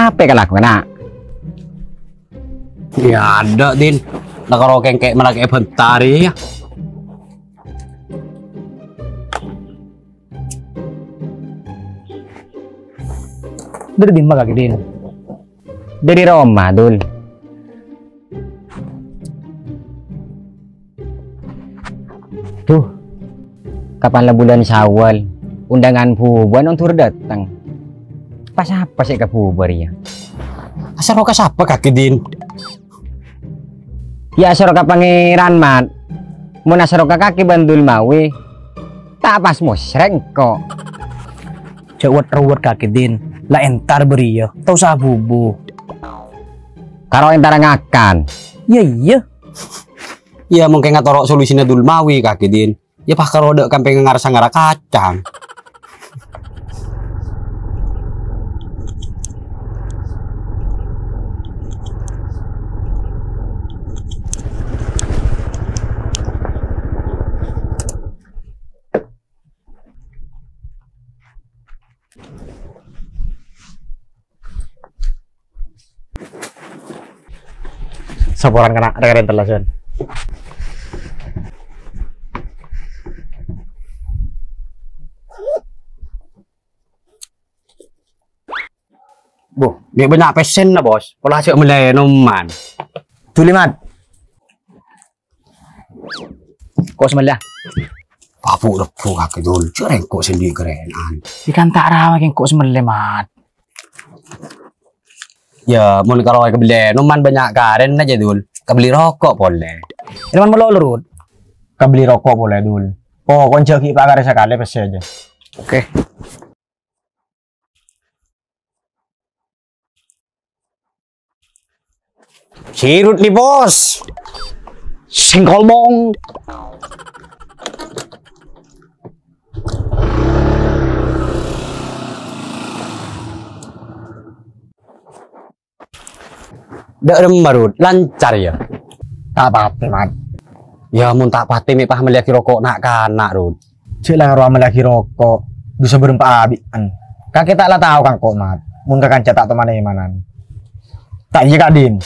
apa yang lakukan nak? Ya ada din. Nakarokeng kayak malaki bentari ya. Dari din magagi din. Dari Roma dul. Tuh, kapan bulan Syawal, undangan bubuan untuk datang. Pas apa sih ke bubar ya? Asal roka siapa kaki din? Ya asal pangeran mat. Mun asal kaki bandul mawi. Tak pas musreng kok. Cewat rawat kaki din. Lah entar beri ya. Tau sah bubu. Karo entar ngakan. Ya iya. Ya mungkin nggak torok solusinya dul mawi kaki din. Ya pak kalau ada kampeng ngarasa ngara kacang. Saporan kena reken telasan. Bu, dia banyak pesen lah bos. Pola cek melenoman. Tulimat. Kok semelah? Papu lepu kaki dul. Cereng kok sendiri kerenan. Ikan tak rawa keng kok semelah mat. Ya, mau kalau kebeli minuman banyak karen aja dul. Kebeli rokok boleh. Ini man melok lurut. Kebeli rokok boleh dul. Oh, konco ki pakar sekali pasti aja. Oke. Sirut nih bos. Singkolmong. Dak marut lancar ya. Tak apa-apa, mat. Ya mun tak pati mi pah melihat rokok nak kanak rud. Cek lah ruang lagi rokok. Bisa berempat abian. Kakek tak lah tahu kan kok, mat. Mun kakak cetak teman manan. Tak iya kak din.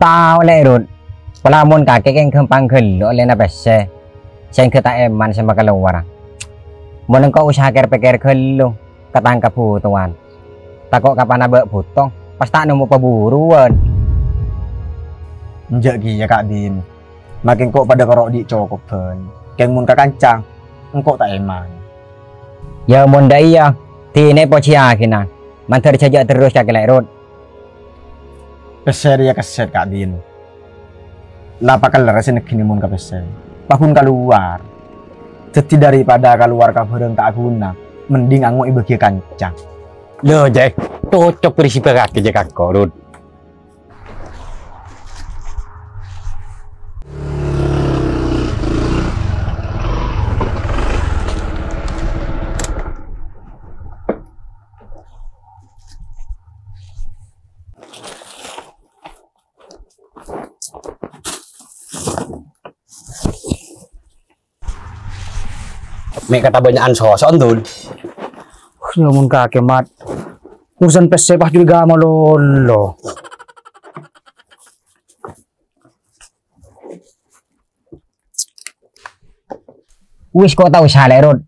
Tahu le rut. Pelamun kakek yang kempang gelo oleh na pese. Saya kita eman sama keluar. Mun engkau usaha pikir gelo ketangkap butuhan. Takok kapan abek butong, pas tak nemu peburuan. Njak ya kak din. Makin kok pada korok di cokok ben. Keng mun kakancang, engkau tak eman. Ya mun dah iya, tine pocia kina. Mantar saja terus kakek lerut. Keser ya keser kak din. Lapa kelar negini mun kepeser. Pakun keluar. Jadi daripada keluar kabareng tak guna, mending anggo ibagi kancang. Loh Jack, cocok prinsip kaki aja kak korut. Mek kata banyakan sosok dul. Ya mun kakek mat. Urusan PC pas juga malolo. Wis kok tahu salah rut.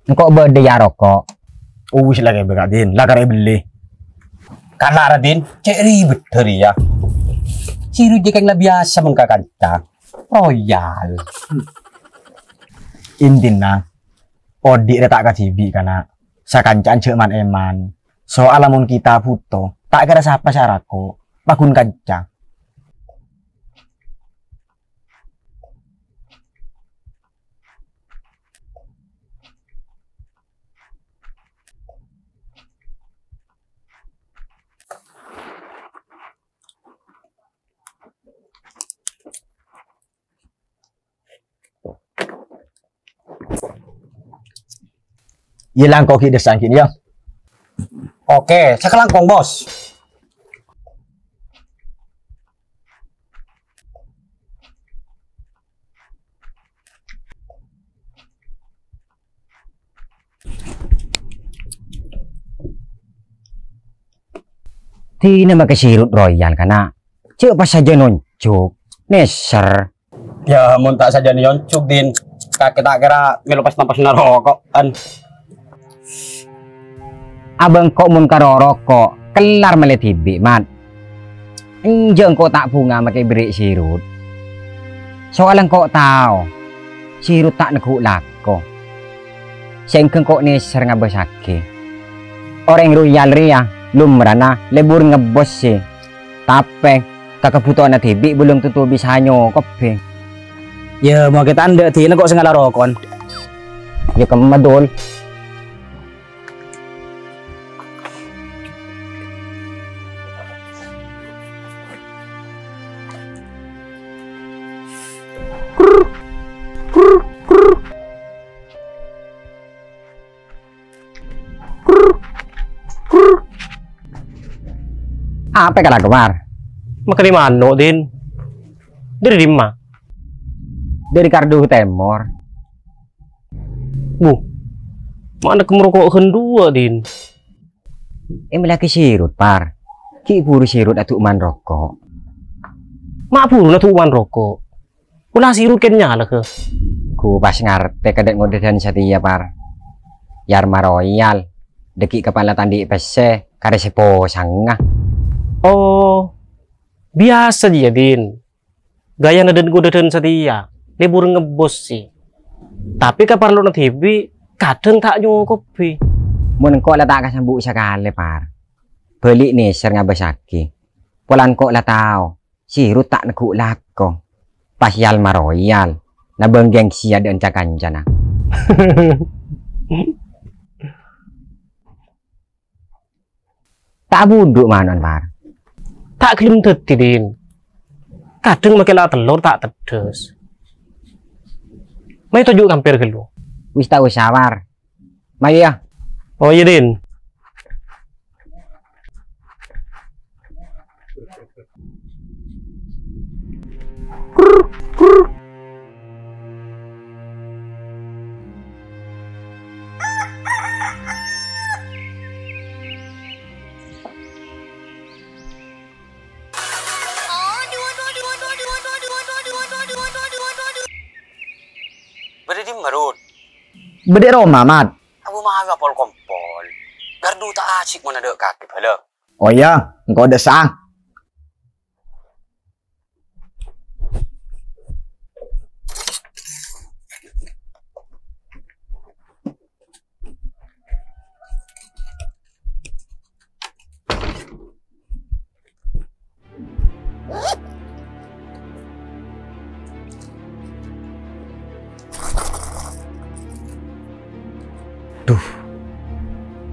Engkau berde ya rokok. Wis lagi bekak din, lah kare beli. Karena Radin, cek ribet dari ya. Siru jekeng lah biasa mengkakancang. Royal. Intina Odi retak kajibi karena sakancaan ceman eman. Soal lamun kita butuh, tak kira siapa syarako, pakun kancang. Hilang koki desangkin ya. Oke, saya kelangkong bos. Tina makasirut royal kana. Cek pas saja nonjuk. Neser. Ya mun tak saja nyoncuk din. Kakek tak kira melepas nampas narokok kan. Abang kok mun karo rokok kelar mele tibi mat. Enjeng kok tak bunga make berik sirut. Soalan kok tahu sirut tak nekuk lako. Sengkeng kok neser ngabasake. Orang royal ria lumrana lebur ngebos sih. Tapi kebutuhan tibi belum tentu bisa nyokope. Ya mau kita anda tina kok sengala rokon. Ya kemadol. Apa kala kemar? Makan di mana, Din? Dari dimana? Dari Kardu Temor. Bu, mana kemerokok kedua, Din? Lagi sirut par. Ki buru sirut atuk man rokok. Mak puru na tuan rokok. Ulah sirut kenya lah ke. Ku pas ngarte kadek ngodedan Setia par. Yarma Royal. Deki kepala tandi pese kare sepo sangah. Oh, biasa dia, Din. Gaya naden godedan Setia. Libur ngebos sih. Tapi kapar lo na TV, kadang tak nyokopi. Mun kok lah tak kasambu sekali par. Beli neser ngabasake. Polan kok lah tau. Sirut tak nekuk lako. Pas Yalma Royal. Nabeng gengsi ada encakan-encana. Tak buduk manon par. Tak kelim teti, Din. Kadang makin lah telur tak tedes. Mai tujuk kampir ke lu. Wis tak usah par. Mari ya. Oh iya, Din. Berarti marut. Bedek Roma, Mat. Aku mah ngapol kompol. Gardu tak asik mana dek kaki pada. Oh iya, engkau udah sang.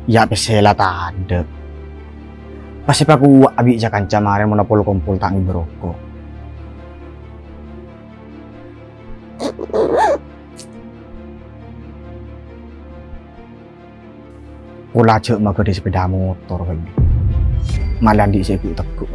Ya pesela tade. Pasti paku abi jakan camare monopol kumpul tangi beroko. Pula cek mah di sepeda motor lagi. Malah di sebu tekuk.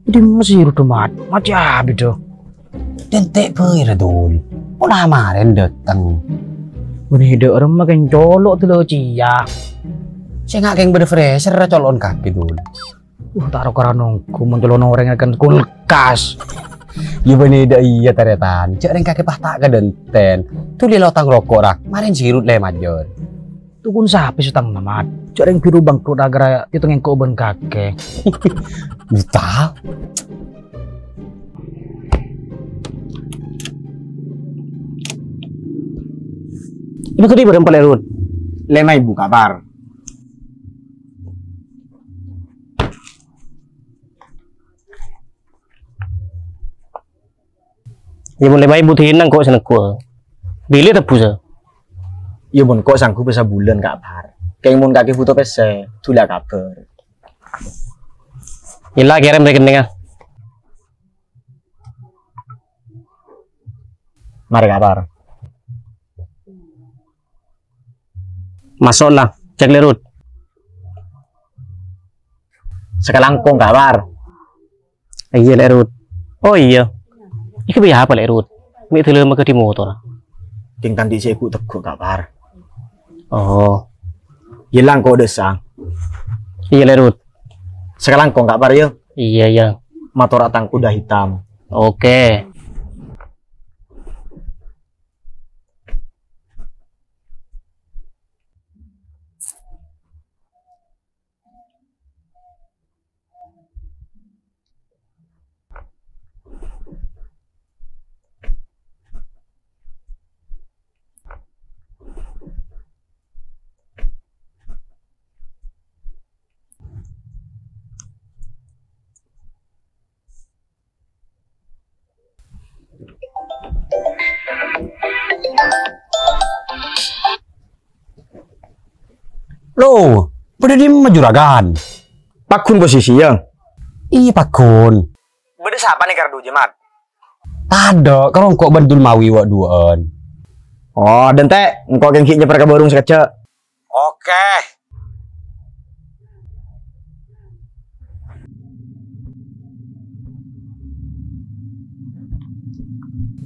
Jadi masih rudemat, mati habis tuh. Dentek pơi ra dul. Pula maren datang. Benih dek orang makin colok tuh lo cia. Saya nggak keng berfresh ra colon kaki dul. Taruh karanongku mencolon orang akan kulkas. Ya benih dah iya taretan. Cek reng kaki pahta ke denten. Tu li lotang rokok rak. Marin sirut le majon. Tukun sapi sutang namat. Jarang biru bangkrut agar itu ngengkau ben kakek. Buta. Ibu tadi bareng pelerun. Lema ibu kabar. Ya mulai mai butin nang kok seneng ku. Bili tebu sa. Ya bon kok sanggup bisa bulan kabar. Kayak mun kaki foto pese, tulah kabar. Ila kirim rekening ah. Mari Kak Par. Masuklah, cek lerut. Sekelangkung Kak Par. Iya lerut. Oh iya. Iki biaya apa lerut? Mi telu ke di motor. Ting tandi saya ikut teguk Kak Par. Oh, Hilang kok desang. iya lerut. Sekelangkung Kak Par ya. Iya ya. Motor atang kuda hitam. Oke. Loh, pada di majuragan. Pakun posisi ya. Iya pakun. Beda siapa nih kardu jemat? Tada, kalau kok bantul mawi wak duaan. Oh, dan teh, engkau yang kiknya perka barung sekece. Oke.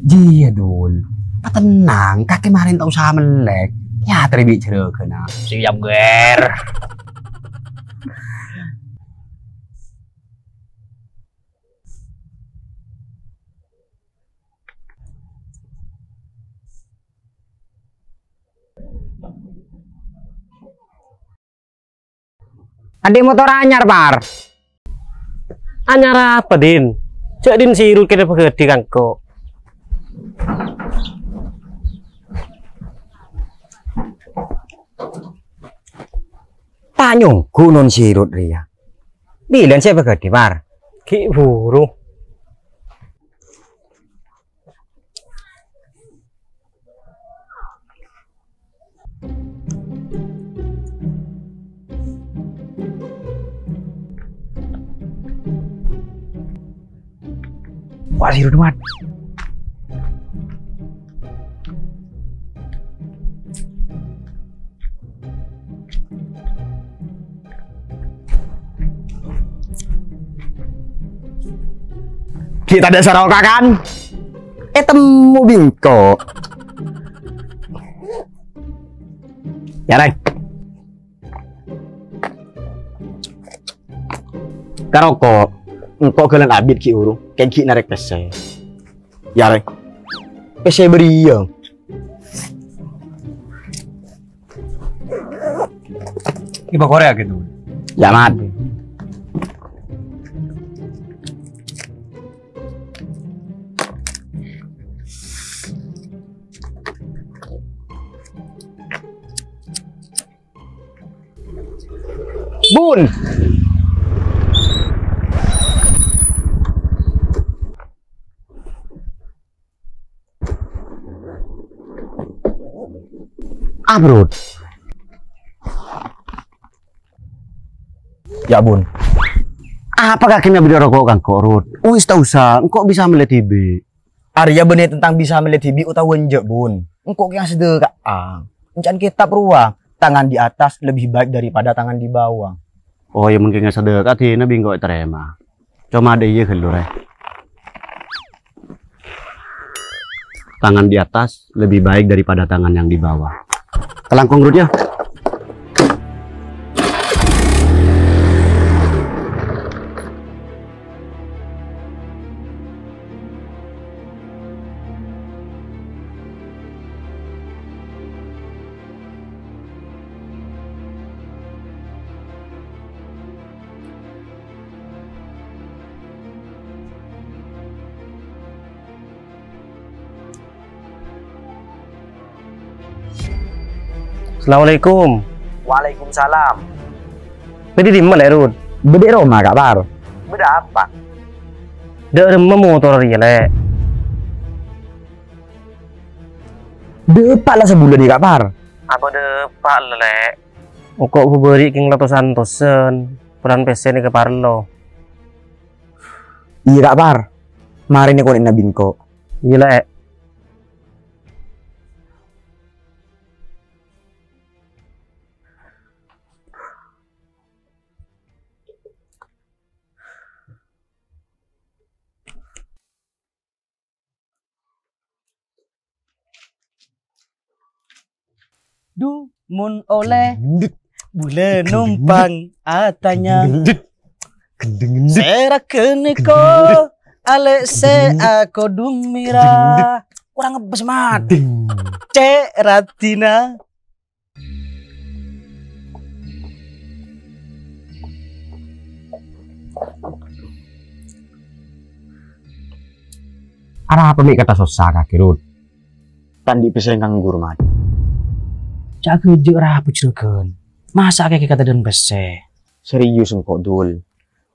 Iya dul. Tenang, kakek kemarin tak usah melek. Ya terbiak cerah kena. Siap ger. Adik motor anyar, Par. Anyar apa din? Cek din sirut kena pegedi kan kok. Tanyong gunung sirut ria. Bilang saya bekerja, Par. Ki buru. Wah, sirut mat. Kita ada saroka kan? Temu bingko. Ya, Reng. Karoko, engkau kalian abit ki urung, kan ki narek PC. Ya, Reng. PC beri ya. Iba Korea gitu. Ya, mat. Bun. Bro. Ya, Bun. Apakah kena beli rokok kan korut? Wis tak usah, engkau bisa melihat TV. Arya benih tentang bisa melihat TV utau wenjek, Bun. Engkau yang sedekah. Encan kita peruang, tangan di atas lebih baik daripada tangan di bawah. Oh ya mungkin nggak sedekah sih, nabi nggak terima. Cuma ada iya kelur Tangan di atas lebih baik daripada tangan yang di bawah. Kelangkung rut ya. Assalamualaikum. Waalaikumsalam. Bedi di mana Rud? Beda Roma Kak Bar. Beda apa? Dek remem motor ya le. Depak lah sebulan nih Kak Bar. Apa depak le? Kok gue beri king lato santosen peran PC nih ke Parlo. Iya Kak Bar. Mari nih konek nabinko. Iya le. Mun oleh bule numpang atanya serakeun ko ale se aku dumira kurang ngebes mat cek ratina. Arah apa mi kata susah kaki Rud? Tandi pesen nganggur mat. Cak kerja rapu cirekeun. Masa kaki kata dan bese. Serius engkau dul.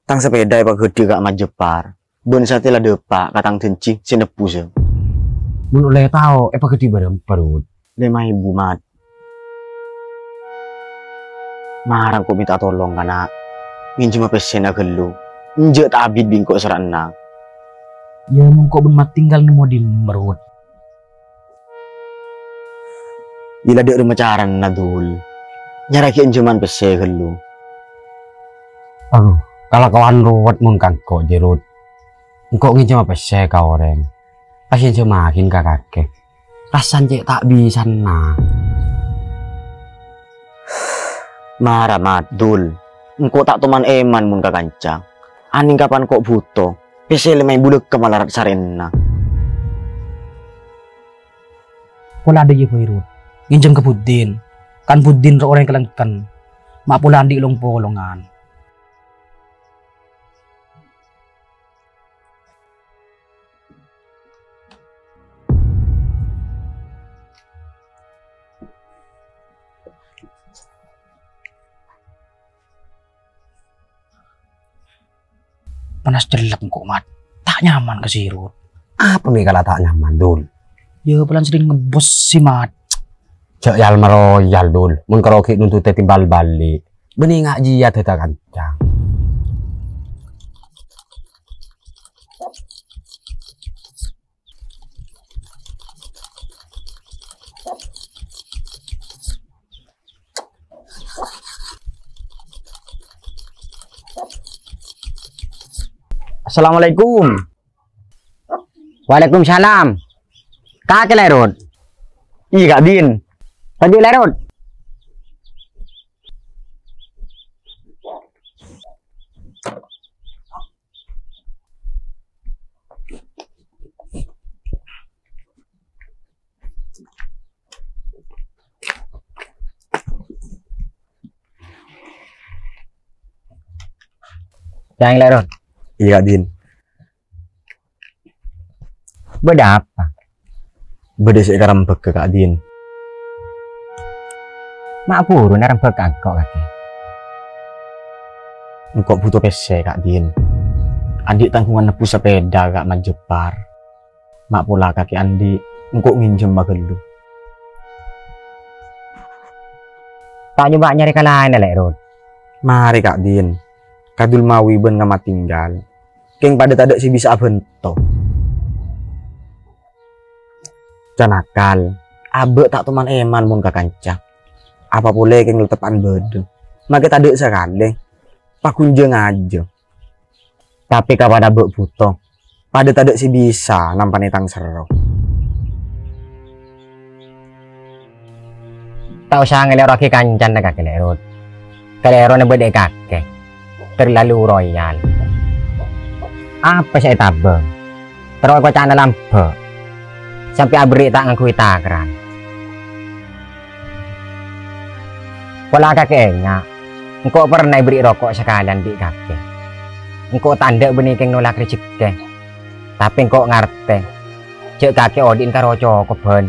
Tang sepeda pak gede gak majepar. Bon satela depak katang tenci sinepu se. Mun oleh tau apa gede berempat Rud. 5.000 mat. Marang kok minta tolong kana. Minjem pesen agelu. Nje tak abid bingkok serana. Ya mun kok bemat tinggal nemu di merut. Bila dek remacaran na dul. Nyaraki enjeman pese gelu. Aduh, kalau kawan ruwet mun kangko jerut. Engkau nginjem apa sih kau orang? Pasti semakin kakak. Rasan cek tak bisa na. Marah mat dul. Engkau tak teman eman mun kakanca. Aning kapan kok butuh. Pese lemai bulek kemalarat sarena. Pola ada je Poirut. Nginjem ke Pudin. Kan Pudin orang yang kelengkan. Mak pula andi long polongan. Panas jelek kok mat. Tak nyaman ke Sirut. Apa mi kalau tak nyaman dul? Ya pelan sering ngebos si mat. Cek yal meroyal dul. Mun keroki nuntut timbal balik. Benih ngak jia teta kancang. Assalamualaikum. Waalaikumsalam. Kak lerot. Iya Kak Din. Tadi lerot. Yang lerot. Iya Kak Din. Beda apa? Beda sekarang ke Kak Din. Mak puru narang kok kaki. Engkau butuh pese Kak Din. Adik tanggungan nepu sepeda Kak majepar. Mak pula kaki Andi. Engkau nginjem bagelu. Tak nyoba nyari kalahin na lerot. Mari Kak Din. Kadul mawi ben ngamat tinggal. Keng pada tak ada si bisa bento. Canakal. Abe tak teman eman mun kakanca. Apa boleh keng letepan bedo. Maka tak ada sekali. Pakunjeng aja. Tapi kapan abe butuh. Pada tak ada si bisa nampan itang sero. Tak usah ngelero ki kancan na kaki lerot. Kalero na beda kaki. Terlalu royal. Apa saya tabeng? Terus kau cana lampu. Sampai abri tak ngakui takran. Pola kakeknya. Engkau pernah beri rokok sekalian di kaki. Engkau tanda benih keng nolak rezeki. Tapi engkau ngerti. Cek kaki odin karo cokok ben.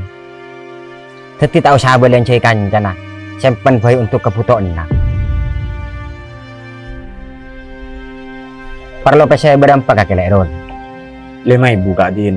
Teti tak usah belen cai kancana. Simpen bayi untuk kebutuhan nak. Perlu pese berapa kaki lerot? 5.000 Kak Din.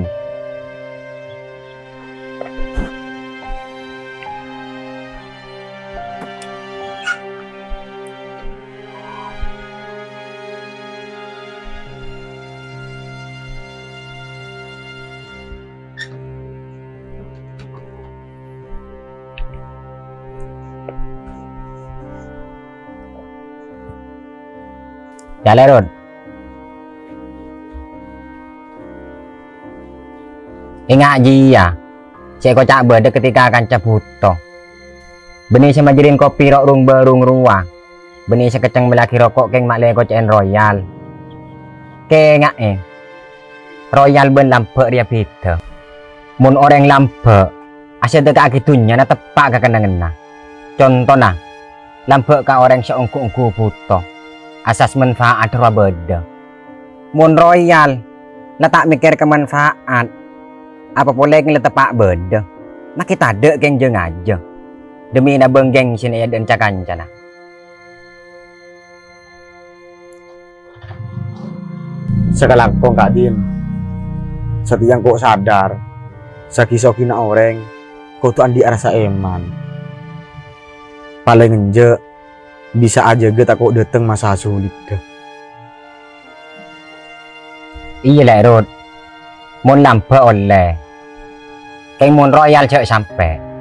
Ya lerot. Ingat jia. Cek kocak beda ketika akan cabuto. Benih saya majerin kopi rok rung berung ruang. Benih saya keceng melaki rokok keng mak leko cen royal. Kengak Royal ben lampe dia pita. Mun orang lampe asyik dekat akitunya na tepak ke kena-kena. Contoh nah, lampe ka orang seungku-ungku puto. Asas manfaat roh beda. Mun royal, lah tak mikir ke manfaat. Apa boleh ngele tepak beda. Nah kita dek geng jeng aja. Demi na benggeng sini ya dan cakan-cana. Sekarang kok Kak Din. Setiang kok sadar. Saki-soki na orang. Kau tuh andi rasa eman. Paling enje bisa aja get aku dateng masa sulit deh. Iya lah Rod. Mun lampe oleh. Kayak mun royal cek sampai.